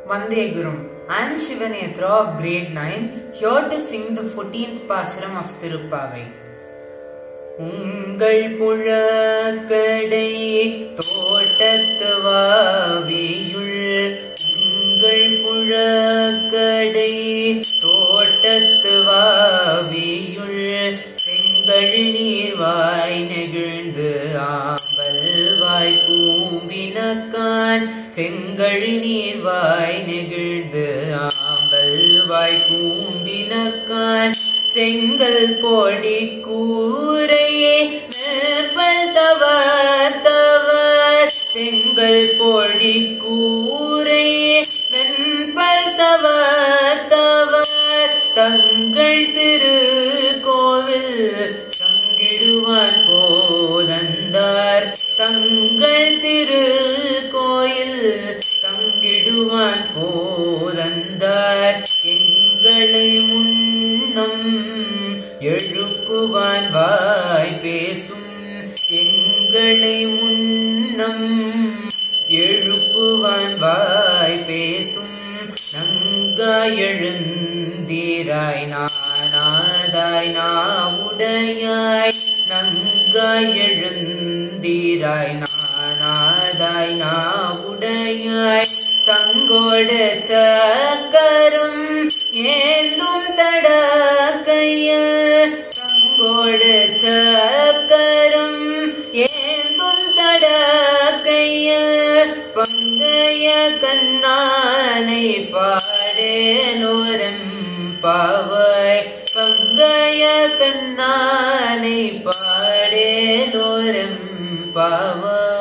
Vande Gurum. I am Shivanethra of grade 9, here to sing the 14th Pasuram of Tirupavai. உங்கள் புழக்கடை தோட்டத்து வாவியுள் உங்கள் புழக்கடை தோட்டத்து வாவியுள் செங்கல் நீர்வாய் நெகிழ்ந்து ஆம்பல் வாய் கூம்பினக்கான் செங்கல் நீர்வாய் நெகிழ்ந்து ஆம்பல் வாய் கூம்பினக்கான் செங்கல் பொடி கூரையே மேற்பல் தவர் செங்கல் பொடி கூரையே வெண்பல் தவர் தங்கள் திருக்கோவில் சங்கிடுவான் போதந்தார் தங்கள் திருக்கோயில் சங்கிடுவான் போதந்தார் எங்களை முன்னம் எழுப்புவான் வாய் பேசும் எங்களை முன்னம் எழுப்புவான் வாய் பேசும் நங்காய் எழுந்தீராய் நானாதாய் நாவுடையாய் நங்காய் எழுந்தீராய் நானாதாய் நாவுடையாய் சங்கோடு சக்கரம் ஏந்தும் தடக்கைய சங்கோடு சக்கரம் ஏந்தும் தடக்கைய பங்கைய கண்ணானை பாடேலோரம் பாவாய் பங்கைய கண்ணானை பாடேலோரம் பாவாய்.